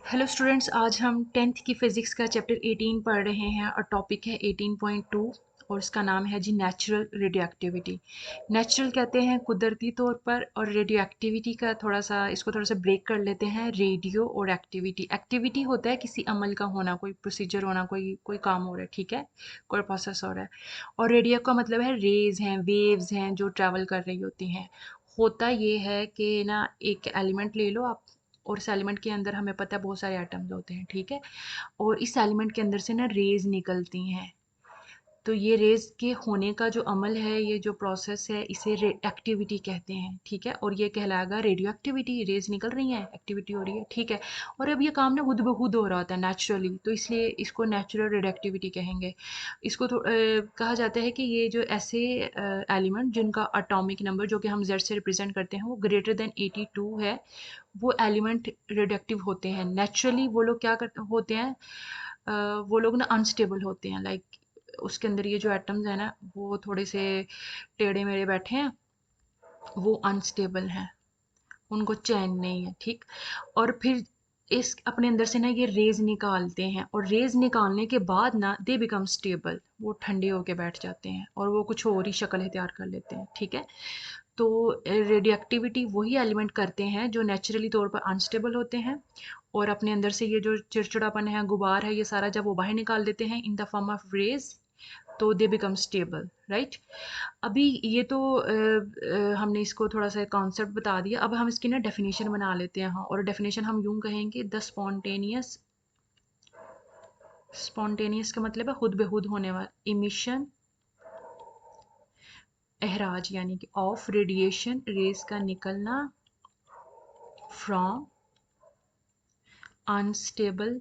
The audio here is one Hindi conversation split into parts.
हेलो स्टूडेंट्स, आज हम 10th की फ़िज़िक्स का चैप्टर 18 पढ़ रहे हैं और टॉपिक है 18.2 और इसका नाम है जी नेचुरल रेडियोएक्टिविटी। नेचुरल कहते हैं कुदरती तौर पर, और रेडियोएक्टिविटी का थोड़ा सा ब्रेक कर लेते हैं। रेडियो और एक्टिविटी, एक्टिविटी होता है किसी अमल का होना, कोई प्रोसीजर होना, कोई कोई काम हो रहा है, ठीक है, कोई प्रोसेस हो रहा है। और रेडियो का मतलब है रेज हैं, वेव्स हैं जो ट्रैवल कर रही होती हैं। होता ये है कि ना, एक एलिमेंट ले लो आप, और इस एलिमेंट के अंदर हमें पता है बहुत सारे एटम्स होते हैं, ठीक है। और इस एलिमेंट के अंदर से ना रेज निकलती हैं। तो ये रेज के होने का जो अमल है, ये जो प्रोसेस है, इसे एक्टिविटी कहते हैं, ठीक है। और ये कहलाएगा रेडियो एक्टिविटी। रेज निकल रही हैं, एक्टिविटी हो रही है, ठीक है। और अब ये काम ना खुद ब खुद हो रहा होता है नेचुरली, तो इसलिए इसको नेचुरल रेडियो एक्टिविटी कहेंगे। इसको कहा जाता है कि ये जो ऐसे एलिमेंट जिनका अटोमिक नंबर, जो कि हम जेड से रिप्रेजेंट करते हैं, वो ग्रेटर देन 82 है, वो एलिमेंट रेडियोएक्टिव होते हैं। नेचुरली वो लोग क्या करते होते हैं, वो लोग ना अनस्टेबल होते हैं। लाइक उसके अंदर ये जो एटम्स है ना, वो थोड़े से टेढ़े मेढ़े बैठे हैं, वो अनस्टेबल हैं, उनको चैन नहीं है, ठीक। और फिर इस अपने अंदर से ना ये रेज निकालते हैं, और रेज निकालने के बाद ना दे बिकम स्टेबल, वो ठंडे होके बैठ जाते हैं और वो कुछ और ही शक्ल इख्तियार कर लेते हैं, ठीक है। तो रेडियो एक्टिविटी वही एलिमेंट करते हैं जो नेचुरली तौर पर अनस्टेबल होते हैं, और अपने अंदर से ये जो चिड़चिड़ापन है, गुबार है, ये सारा जब वो बाहर निकाल देते हैं in the form of rays, तो दे बिकम स्टेबल, राइट। अभी ये तो हमने इसको थोड़ा सा कॉन्सेप्ट बता दिया। अब हम इसकी ना डेफिनेशन बना लेते हैं। हाँ, और डेफिनेशन हम यूं कहेंगे, द स्पॉन्टेनियस, स्पॉन्टेनियस का मतलब है खुद बेखुद होने वाला, इमिशन, एहराज यानी कि ऑफ रेडिएशन, रेस का निकलना, फ्रॉम अनस्टेबल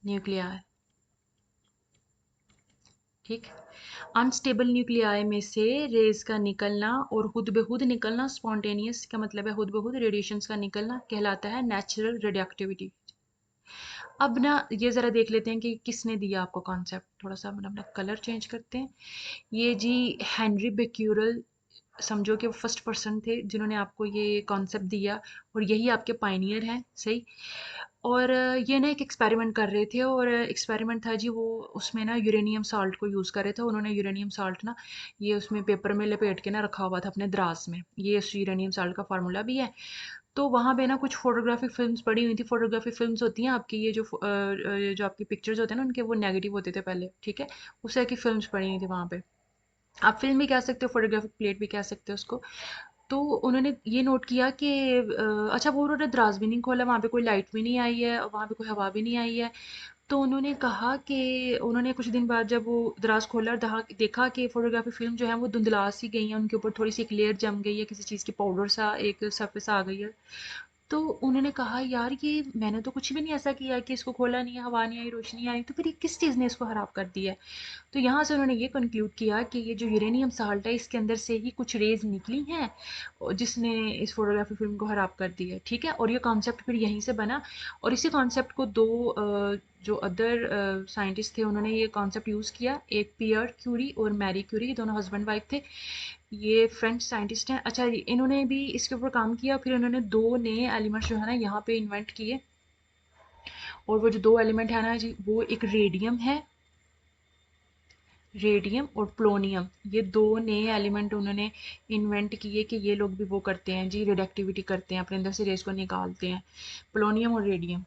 न्यूक्लियाई, ठीक। अनस्टेबल न्यूक्लियाई में से रेज का निकलना और खुद बेखुद निकलना, स्पॉन्टेनियस का मतलब है खुद बेखुद, रेडिएशंस का निकलना कहलाता है नेचुरल रेडियोएक्टिविटी। अब ना ये ज़रा देख लेते हैं कि किसने दिया आपको कॉन्सेप्ट। थोड़ा सा मतलब अपना कलर चेंज करते हैं। ये जी हेनरी बेक्यूरल, समझो कि वो फर्स्ट पर्सन थे जिन्होंने आपको ये कॉन्सेप्ट दिया, और यही आपके पायनियर हैं, सही। और ये ना एक एक्सपेरिमेंट कर रहे थे, और एक्सपेरिमेंट था जी, वो उसमें ना यूरेनियम साल्ट को यूज़ कर रहे थे। उन्होंने यूरेनियम साल्ट ना, ये उसमें पेपर में लपेट के ना रखा हुआ था अपने दराज में। ये उस यूरेनियम साल्ट का फार्मूला भी है। तो वहाँ पे ना कुछ फोटोग्राफिक फिल्म्स पड़ी हुई थी। फोटोग्राफिक फिल्म्स होती हैं आपकी, ये जो आपकी पिक्चर्स होते हैं ना, उनके वो नेगेटिव होते थे पहले, ठीक है। उस तरह की फिल्म्स पड़ी हुई थी वहाँ पे। आप फिल्म भी कह सकते हो, फोटोग्राफिक प्लेट भी कह सकते हो उसको। तो उन्होंने ये नोट किया कि अच्छा, वो उन्होंने दराज भी नहीं खोला, वहाँ पे कोई लाइट भी नहीं आई है, और वहाँ पे कोई हवा भी नहीं आई है। तो उन्होंने कहा कि उन्होंने कुछ दिन बाद जब वो दराज खोला और देखा कि फोटोग्राफी फिल्म जो है वो धुंधला सी गई है, उनके ऊपर थोड़ी सी एक लेयर जम गई है, किसी चीज़ की पाउडर सा एक सरफेस आ गई है। तो उन्होंने कहा, यार ये मैंने तो कुछ भी नहीं ऐसा किया कि इसको खोला नहीं है, हवा नहीं आई, रोशनी आई, तो फिर ये किस चीज़ ने इसको खराब कर दिया है। तो यहाँ से उन्होंने ये कंक्लूड किया कि ये जो यूरेनियम साल्ट है, इसके अंदर से ही कुछ रेज निकली हैं, और जिसने इस फोटोग्राफी फिल्म को खराब कर दिया है, ठीक है। और ये कॉन्सेप्ट फिर यहीं से बना। और इसी कॉन्सेप्ट को दो जो अदर साइंटिस्ट थे, उन्होंने ये कॉन्सेप्ट यूज़ किया। एक पियर क्यूरी और मैरी क्यूरी, दोनों हस्बैंड वाइफ थे, ये फ्रेंच साइंटिस्ट हैं। अच्छा, इन्होंने भी इसके ऊपर काम किया। फिर इन्होंने दो नए एलिमेंट्स जो है ना यहाँ पे इन्वेंट किए। और वो जो दो एलिमेंट है ना जी, वो एक रेडियम है, रेडियम और प्लोनियम, ये दो नए एलिमेंट उन्होंने इन्वेंट किए कि ये लोग भी वो करते हैं जी, रेडियोएक्टिविटी करते हैं, अपने अंदर से रेस को निकालते हैं, प्लोनियम और रेडियम।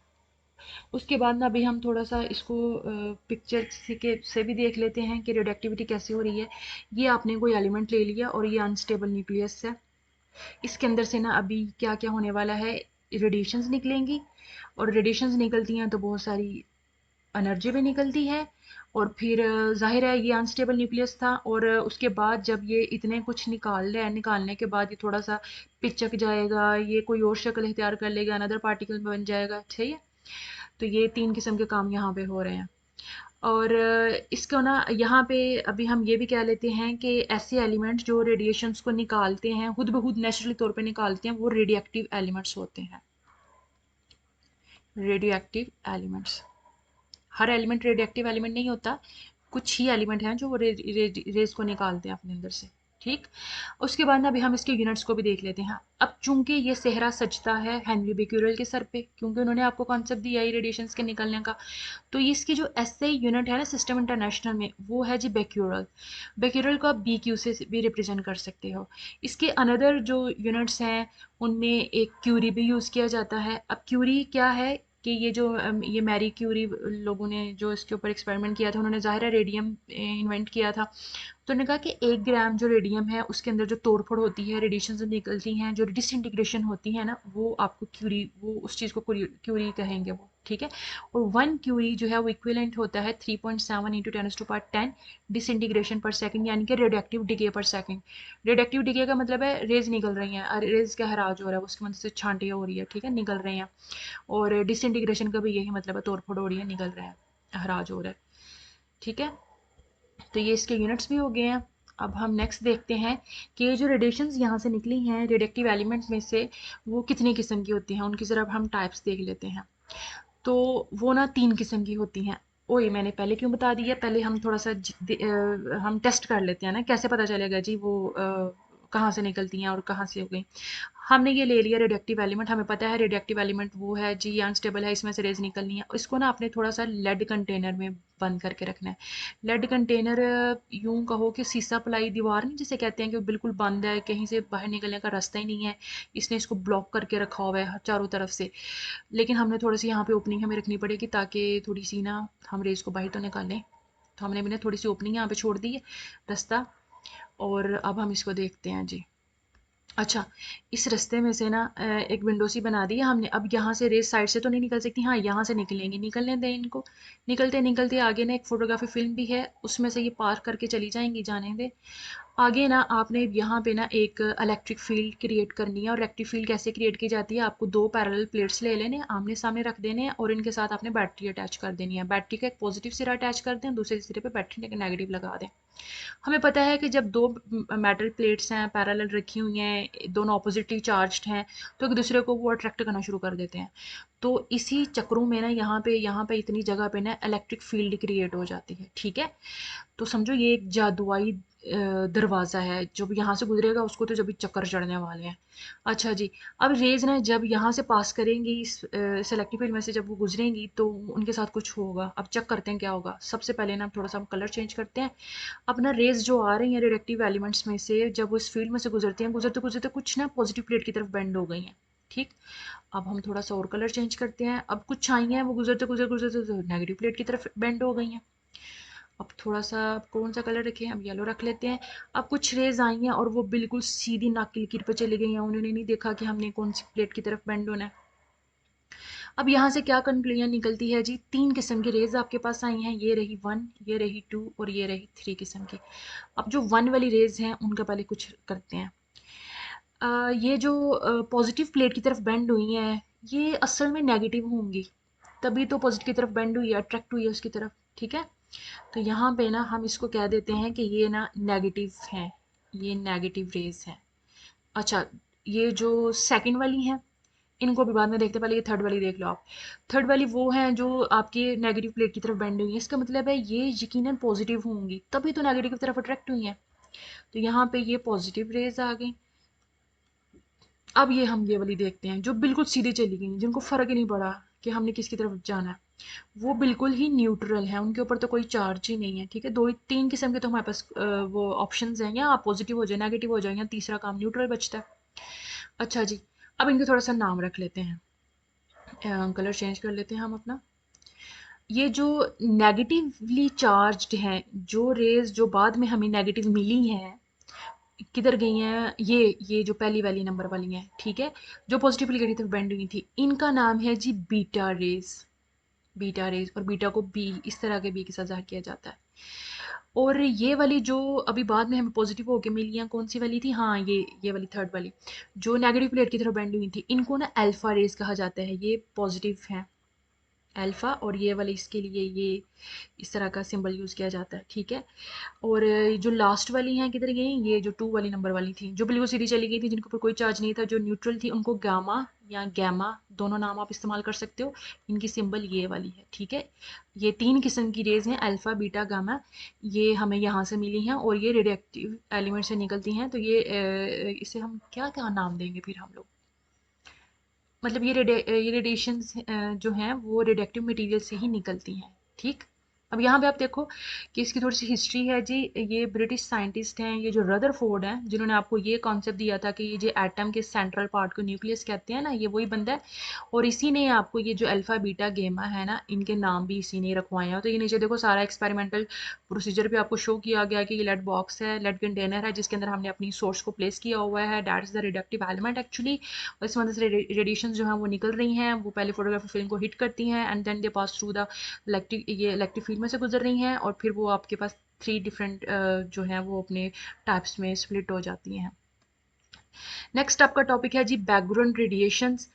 उसके बाद ना अभी हम थोड़ा सा इसको पिक्चर से भी देख लेते हैं कि रेडियोएक्टिविटी कैसे हो रही है। ये आपने कोई एलिमेंट ले लिया, और ये अनस्टेबल न्यूक्लियस है। इसके अंदर से ना अभी क्या क्या होने वाला है, रेडिएशंस निकलेंगी, और रेडिएशंस निकलती हैं तो बहुत सारी एनर्जी भी निकलती है। और फिर जाहिर है ये अनस्टेबल न्यूक्लियस था, और उसके बाद जब ये इतने कुछ निकाल रहा है, निकालने के बाद ये थोड़ा सा पिचक जाएगा, ये कोई और शक्ल इख्तियार कर लेगा, अनदर पार्टिकल बन जाएगा, सही है। तो ये तीन किस्म के काम यहाँ पे हो रहे हैं। और इसको ना यहाँ पे अभी हम ये भी कह लेते हैं कि ऐसे एलिमेंट्स जो रेडिएशंस को निकालते हैं, खुद ब खुद नेचुरली तौर पे निकालते हैं, वो रेडियो एक्टिव एलिमेंट्स होते हैं। रेडियो एक्टिव एलिमेंट्स, हर एलिमेंट रेडियो एक्टिव एलिमेंट नहीं होता, कुछ ही एलिमेंट हैं जो वो रेज को निकालते हैं अपने अंदर से, ठीक। उसके बाद ना अभी हम इसके यूनिट्स को भी देख लेते हैं। अब चूंकि ये सेहरा सजता है हेनरी बेक्यूरेल के सर पे, क्योंकि उन्होंने आपको कॉन्सेप्ट दिया है रेडिएशंस के निकलने का, तो इसकी जो एसआई यूनिट है ना सिस्टम इंटरनेशनल में, वो है जी बेक्यूरल। बेक्यूरल को आप बी क्यू से भी रिप्रेजेंट कर सकते हो। इसके अनदर जो यूनिट्स हैं उनमें एक क्यूरी भी यूज़ किया जाता है। अब क्यूरी क्या है कि ये जो ये मैरी क्यूरी लोगों ने जो इसके ऊपर एक्सपेरिमेंट किया था, उन्होंने ज़ाहिर है रेडियम इन्वेंट किया था। तो उन्होंने कहा कि 1 ग्राम जो रेडियम है उसके अंदर जो तोड़फोड़ होती है, रेडिएशन जो निकलती हैं, जो डिसइंटीग्रेशन होती है ना, वो आपको क्यूरी, वो उस चीज़ को क्यूरी कहेंगे वो, ठीक है। और 1 क्यूरी जो है वो इक्विवेलेंट होता है 3.7 इंटू 10⁻10 डिसइंटीग्रेशन पर सेकंड, यानी कि रेडियोएक्टिव डिके पर सेकंड। रेडियोएक्टिव डिके का मतलब है रेज निकल रही हैं, रेज का हराज हो रहा है, उसकी मदद से छांटियाँ हो रही है, ठीक है, निकल रही हैं। और डिसइंटीग्रेशन का भी यही मतलब है, तोड़फोड़ हो रही है, निकल रहा है, हराज हो रहा है, ठीक है। तो ये इसके यूनिट्स भी हो गए हैं। अब हम नेक्स्ट देखते हैं कि ये जो रेडिएशंस यहाँ से निकली हैं रेडिएक्टिव एलिमेंट्स में से, वो कितनी किस्म की होती हैं, उनकी ज़रा अब हम टाइप्स देख लेते हैं। तो वो ना 3 किस्म की होती हैं। ओए मैंने पहले क्यों बता दिया, पहले हम थोड़ा सा हम टेस्ट कर लेते हैं ना, कैसे पता चलेगा जी वो कहाँ से निकलती हैं और कहाँ से हो गई। हमने ये ले लिया रेडियोएक्टिव एलिमेंट, हमें पता है रेडियोएक्टिव एलिमेंट वो है जी अनस्टेबल है, इसमें से रेज निकलनी है। इसको ना आपने थोड़ा सा लेड कंटेनर में बंद करके रखना है। लेड कंटेनर यूं कहो कि सीसा पलाई दीवार नहीं जिसे कहते हैं, कि वो बिल्कुल बंद है, कहीं से बाहर निकलने का रास्ता ही नहीं है, इसने इसको ब्लॉक करके रखा हुआ है चारों तरफ से। लेकिन हमने थोड़ी सी यहाँ पे ओपनिंग हमें रखनी पड़ेगी, ताकि थोड़ी सी ना हम रेज को बाहर तो निकालें। तो हमने भी ना थोड़ी सी ओपनिंग यहाँ पे छोड़ दी है, रास्ता। और अब हम इसको देखते हैं जी। अच्छा, इस रास्ते में से ना एक विंडो सी बना दी है हमने। अब यहाँ से रेस साइड से तो नहीं निकल सकती, हाँ यहाँ से निकलेंगी, निकलने दें इनको। निकलते निकलते आगे ना एक फोटोग्राफी फिल्म भी है, उसमें से ये पार करके चली जाएंगी, जाने दें। आगे ना आपने यहाँ पे ना एक इलेक्ट्रिक फील्ड क्रिएट करनी है। और इलेक्ट्रिक फील्ड कैसे क्रिएट की जाती है, आपको 2 पैरेलल प्लेट्स ले लेने, आमने सामने रख देने हैं, और इनके साथ आपने बैटरी अटैच कर देनी है। बैटरी का एक पॉजिटिव सिरा अटैच कर दें, दूसरे सिरे पे बैटरी का नेगेटिव लगा दें। हमें पता है कि जब 2 मेटल प्लेट्स हैं पैरेलल रखी हुई हैं, दोनों ऑपोजिटली चार्ज्ड हैं, तो एक दूसरे को वो अट्रैक्ट करना शुरू कर देते हैं। तो इसी चक्रों में ना यहाँ पे इतनी जगह पे ना इलेक्ट्रिक फील्ड क्रिएट हो जाती है, ठीक है। तो समझो ये एक जादुई दरवाज़ा है, जब यहाँ से गुजरेगा उसको तो जब भी चक्कर चढ़ने वाले हैं। अच्छा जी। अब रेज ना जब यहाँ से पास करेंगी इस इलेक्ट्रिक फील्ड में से, जब वो गुजरेंगी तो उनके साथ कुछ होगा। अब चेक करते हैं क्या होगा। सबसे पहले ना थोड़ा सा हम कलर चेंज करते हैं। अब ना रेज जो आ रही हैं रिएक्टिव एलिमेंट्स में से, जब वो इस फील्ड में से गुजरती हैं, गुजरते गुजरते कुछ ना पॉजिटिव प्लेट की तरफ बेंड हो गई हैं, ठीक। अब हम थोड़ा सा और कलर चेंज करते हैं। अब कुछ आई हैं वो गुजरते गुजरते गुजरते नेगेटिव प्लेट की तरफ बेंड हो गई हैं। अब थोड़ा सा कौन सा कलर रखें, अब येलो रख लेते हैं। अब कुछ रेज आई हैं और वो बिल्कुल सीधी नाक की लकीर पर चली गई हैं, उन्होंने नहीं देखा कि हमने कौन सी प्लेट की तरफ बेंड होना है। अब यहाँ से क्या कंक्लूजन निकलती है जी, 3 किस्म की रेज आपके पास आई हैं, ये रही 1, ये रही 2 और ये रही 3 किस्म की। अब जो 1 वाली रेज हैं उनका पहले कुछ करते हैं। ये जो पॉजिटिव प्लेट की तरफ बेंड हुई हैं, ये असल में नेगेटिव होंगी, तभी तो पॉजिटिव की तरफ बेंड हुई है, अट्रैक्ट हुई है उसकी तरफ, ठीक है। तो यहाँ पे ना हम इसको कह देते हैं कि ये ना नेगेटिव है, ये नेगेटिव रेज है। अच्छा, ये जो सेकंड वाली हैं इनको भी बाद में देखते हैं, पहले ये थर्ड वाली देख लो आप। थर्ड वाली वो हैं जो आपकी नेगेटिव प्लेट की तरफ बेंड हुई है, इसका मतलब है ये यकीनन पॉजिटिव होंगी, तभी तो नेगेटिव की तरफ अट्रैक्ट हुई हैं। तो यहाँ पे ये पॉजिटिव रेज आ गई। अब ये हम ये वाली देखते हैं जो बिल्कुल सीधे चली गई, जिनको फ़र्क ही नहीं पड़ा कि हमने किसकी तरफ जाना है, वो बिल्कुल ही न्यूट्रल है, उनके ऊपर तो कोई चार्ज ही नहीं है, ठीक है। 2 3 किस्म के तो हमारे पास वो ऑप्शंस हैं, या आप पॉजिटिव हो जाए, नेगेटिव हो जाए, या तीसरा काम न्यूट्रल बचता है। अच्छा जी। अब इनके थोड़ा सा नाम रख लेते हैं, कलर चेंज कर लेते हैं हम अपना। ये जो नेगेटिवली चार्ज्ड हैं, जो रेज जो बाद में हमें नेगेटिव मिली हैं, किधर गई हैं, ये जो पहली वाली नंबर वाली हैं, ठीक है, जो पॉजिटिवली की तरफ बेंड हुई थी, इनका नाम है जी बीटा रेज। बीटा रेज, और बीटा को बी, इस तरह के बी के साथ ज़ाहिर किया जाता है। और ये वाली जो अभी बाद में हमें पॉजिटिव होके मिली हैं, कौन सी वाली थी, हाँ ये वाली थर्ड वाली, जो नेगेटिव प्लेट की तरफ बेंड हुई थी, इनको ना अल्फा रेज कहा जाता है, ये पॉजिटिव है अल्फा। और ये वाली इसके लिए ये इस तरह का सिंबल यूज़ किया जाता है, ठीक है। और जो लास्ट वाली हैं किधर गई, ये जो 2 वाली नंबर वाली थी, जो बिल्कुल सीधी चली गई थी, जिनके ऊपर कोई चार्ज नहीं था, जो न्यूट्रल थी, उनको गामा या गैमा, दोनों नाम आप इस्तेमाल कर सकते हो। इनकी सिंबल ये वाली है, ठीक है। ये 3 किस्म की रेज हैं, अल्फ़ा, बीटा, गामा। ये हमें यहाँ से मिली हैं और ये रेडिएक्टिव एलिमेंट से निकलती हैं। तो ये इसे हम क्या क्या नाम देंगे फिर हम लोग, मतलब ये रेडिएशंस जो हैं वो रेडिएक्टिव मटेरियल से ही निकलती हैं, ठीक। अब यहाँ पे आप देखो कि इसकी थोड़ी सी हिस्ट्री है जी। ये ब्रिटिश साइंटिस्ट हैं, ये जो रदरफोर्ड हैं, जिन्होंने आपको ये कॉन्सेप्ट दिया था कि ये जो एटम के सेंट्रल पार्ट को न्यूक्लियस कहते हैं ना, ये वही बंदा है। और इसी ने आपको ये जो अल्फा बीटा गेमा है ना, इनके नाम भी इसी ने रखवाए हैं। तो ये नीचे देखो सारा एक्सपेरिमेंटल प्रोसीजर भी आपको शो किया गया कि ये लेड बॉक्स है, लेड कंटेनर है, जिसके अंदर हमने अपनी सोर्स को प्लेस किया हुआ है। That is the reductive element actually. और इस वजह से रेडिएशन जो है वो निकल रही हैं, वो पहले फोटोग्राफी फिल्म को हिट करती हैं and then they pass through the electric field में से गुजर रही हैं, और फिर वो आपके पास 3 डिफरेंट जो हैं वो अपने टाइप्स में स्प्लिट हो जाती हैं। नेक्स्ट आपका टॉपिक है जी बैकग्राउंड रेडिएशंस।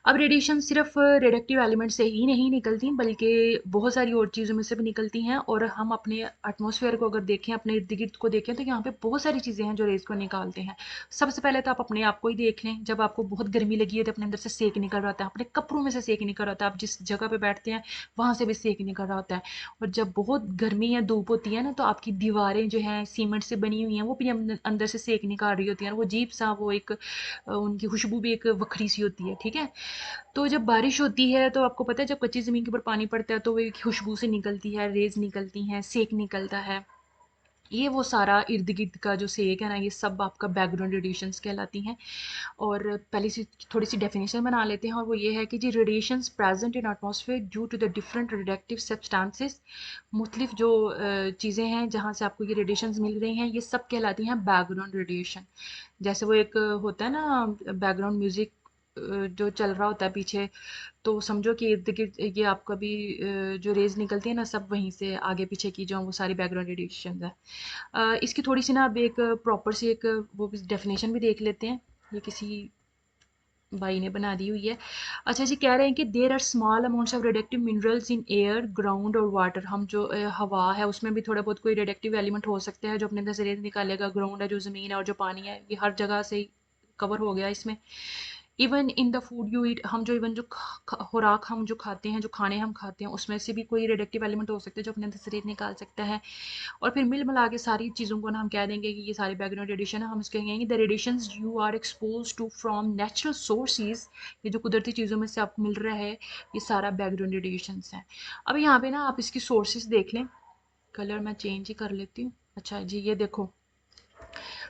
अब रेडिएशन सिर्फ रेडिएक्टिव एलिमेंट से ही नहीं निकलती, बल्कि बहुत सारी और चीज़ों में से भी निकलती हैं। और हम अपने एटमॉस्फेयर को अगर देखें, अपने इर्द गिर्द को देखें, तो यहाँ पे बहुत सारी चीज़ें हैं जो रेज को निकालते हैं। सबसे पहले तो आप अपने आप को ही देख लें। जब आपको बहुत गर्मी लगी है तो अपने अंदर से सेक निकल रहा होता है, अपने कपड़ों में से सेक निकल रहा होता है, आप जिस जगह पे बैठते हैं वहाँ से भी सेक निकल रहा होता है। और जब बहुत गर्मी या धूप होती है ना, तो आपकी दीवारें जो हैं सीमेंट से बनी हुई हैं, वो भी अंदर से सेक निकाल रही होती हैं। और वो अजीब सा वो एक उनकी खुशबू भी एक वखरी सी होती है, ठीक है। तो जब बारिश होती है तो आपको पता है जब कच्ची ज़मीन के ऊपर पानी पड़ता है तो वो एक खुशबू से निकलती है, रेज निकलती हैं, सेक निकलता है। ये वो सारा इर्द गिर्द का जो सेक है ना, ये सब आपका बैकग्राउंड रेडिएशंस कहलाती हैं। और पहले से थोड़ी सी डेफिनेशन बना लेते हैं, और वो ये है कि जी radiations present in atmosphere due to the different radioactive substances. मुख्तलिफ जो चीज़ें हैं जहाँ से आपको ये रेडिएशंस मिल रही हैं, ये सब कहलाती हैं बैकग्राउंड रेडिएशन। जैसे वो एक होता है ना बैकग्राउंड म्यूजिक जो चल रहा होता है पीछे, तो समझो कि इर्द गिर्द ये आपका भी जो रेज निकलती है ना, सब वहीं से आगे पीछे की जो वो सारी बैकग्राउंड रेडिएशन है। इसकी थोड़ी सी ना अब एक प्रॉपर सी एक वो डेफिनेशन भी देख लेते हैं। ये किसी भाई ने बना दी हुई है। अच्छा जी, कह रहे हैं कि there are small amounts of radioactive minerals in air, ground और वाटर। हम जो हवा है उसमें भी थोड़ा बहुत कोई रेडिएक्टिव एलिमेंट हो सकता है जो अपने अंदर से रेज निकालेगा। ग्राउंड है जो ज़मीन है, और जो पानी है, ये हर जगह से कवर हो गया इसमें। Even in the food you eat, हम जो इवन जो खुराक हम जो खाते हैं, जो खाने हम खाते हैं, उसमें से भी कोई रेडिएक्टिव एलिमेंट हो सकते हैं जो अपने अंदर से रेज निकाल सकता है। और फिर मिल मिला के सारी चीज़ों को ना हम कह देंगे कि ये सारी बैकग्राउंड रेडिएशन है। हम इसको कहेंगे the radiations you are expose to from natural sources. ये जो कुदरती चीज़ों में से आपको मिल रहा है, ये सारा बैकग्राउंड रेडिएशंस है। अब यहाँ पे ना आप इसकी सोर्सेज देख लें। कलर मैं चेंज ही कर लेती हूँ। अच्छा जी, ये देखो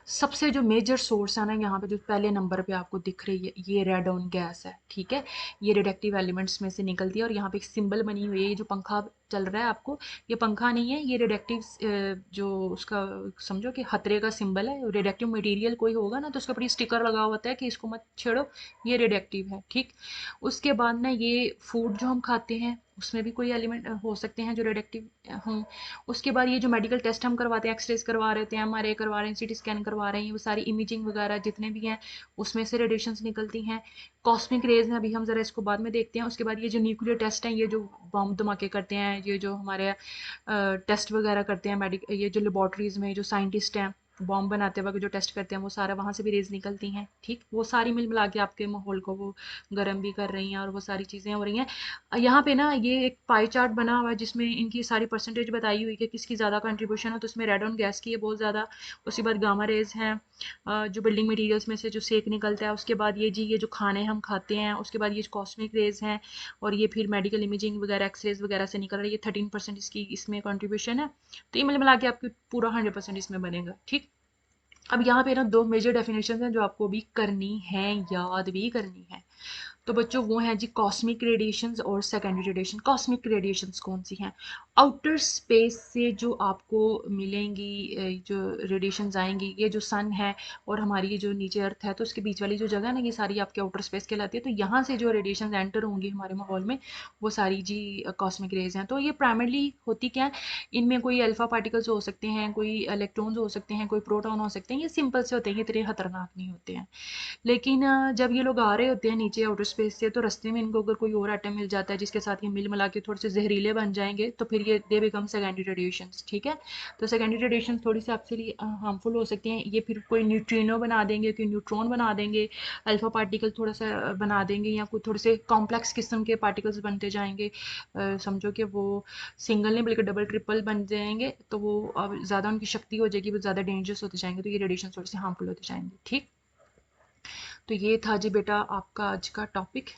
सबसे जो मेजर सोर्स है ना, यहाँ पे जो पहले नंबर पे आपको दिख रही है, ये रेडॉन गैस है, ठीक है। ये रिडक्टिव एलिमेंट्स में से निकलती है। और यहाँ पे एक सिंबल बनी हुई है, ये जो पंखा चल रहा है आपको, ये पंखा नहीं है, ये रिडक्टिव जो उसका समझो कि खतरे का सिंबल है। रिडक्टिव मटेरियल कोई होगा ना तो उसके ऊपर ये स्टिकर लगा होता है कि इसको मत छेड़ो, ये रिडक्टिव है, ठीक। उसके बाद ना ये फूड जो हम खाते हैं उसमें भी कोई एलिमेंट हो सकते हैं जो रिडक्टिव हों। उसके बाद ये जो मेडिकल टेस्ट हम करवाते हैं, एक्सरेज करवा रहे हैं, एमआरआई करवा रहे हैं, सीटी स्कैन करवा रहे हैं, वो सारी इमेजिंग वगैरह जितने भी हैं उसमें से रेडिएशंस निकलती हैं। कॉस्मिक रेज हैं, अभी हम ज़रा इसको बाद में देखते हैं। उसके बाद ये जो न्यूक्लियर टेस्ट हैं, ये जो बम धमाके करते हैं, ये जो हमारे टेस्ट वगैरह करते हैं ये जो लेबॉर्ट्रीज़ में जो साइंटिस्ट हैं बॉम्ब बनाते वक्त जो टेस्ट करते हैं, वो सारा वहाँ से भी रेज निकलती हैं, ठीक। वो सारी मिल मिला के आपके माहौल को वो गर्म भी कर रही हैं, और वो सारी चीज़ें हो रही हैं। यहाँ पे ना ये एक पाई चार्ट बना हुआ है जिसमें इनकी सारी परसेंटेज बताई हुई है कि किसकी ज़्यादा कंट्रीब्यूशन है। तो उसमें रेड ऑन गैस की है बहुत ज़्यादा। उसके बाद गामा रेज हैं, जो बिल्डिंग मटेरियल्स में से जो सेक निकलता है। उसके बाद ये जी ये जो खाने हम खाते हैं। उसके बाद ये कॉस्मिक रेज हैं, और ये फिर मेडिकल इमेजिंग वगैरह एक्सरेज वगैरह से निकल रहा है। ये 13% इसकी इसमें कंट्रीब्यूशन है। तो ये मिला के आपकी पूरा 100% इसमें बनेगा, ठीक। अब यहाँ पे ना 2 मेजर डेफिनेशन हैं जो आपको भी करनी है, याद भी करनी है। तो बच्चों वो हैं जी कॉस्मिक रेडिएशंस और सेकेंडरी रेडिएशन। कॉस्मिक रेडिएशंस कौन सी हैं? आउटर स्पेस से जो आपको मिलेंगी जो रेडिएशंस आएंगी, ये जो सन है और हमारी ये जो नीचे अर्थ है, तो उसके बीच वाली जो जगह है ना, ये सारी आपके आउटर स्पेस कहलाती है। तो यहाँ से जो रेडिएशंस एंटर होंगी हमारे माहौल में, वो सारी जी कॉस्मिक रेज हैं। तो ये प्राइमरली होती क्या है, इनमें कोई अल्फा पार्टिकल्स हो सकते हैं, कोई इलेक्ट्रॉन्स हो सकते हैं, कोई प्रोटॉन हो सकते हैं। ये सिंपल से होते हैं, ये इतने खतरनाक नहीं होते हैं। लेकिन जब ये लोग आ रहे होते हैं नीचे आउटर स्पेस से, तो रास्ते में इनको अगर कोई और एटम मिल जाता है जिसके साथ ये मिल मिला के थोड़े से जहरीले बन जाएंगे, तो फिर ये दे बिकम सेकेंडरी रेडिएशंस। ठीक है, तो सेकेंडरी रेडिएशन थोड़ी सी आपके लिए हार्मफुल हो सकती हैं। ये फिर कोई न्यूट्रिनो बना देंगे, कोई न्यूट्रॉन बना देंगे, अल्फा पार्टिकल थोड़ा सा बना देंगे, या कोई थोड़े से कॉम्प्लेक्स किस्म के पार्टिकल्स बनते जाएंगे। समझो कि वो सिंगल नहीं बल्कि डबल ट्रिपल बन जाएंगे, तो वो अब ज़्यादा उनकी शक्ति हो जाएगी, वो ज़्यादा डेंजरस होते जाएंगे, तो ये रेडिएशन थोड़े से हार्मफुल होते जाएंगे। ठीक, तो ये था जी बेटा आपका आज का टॉपिक।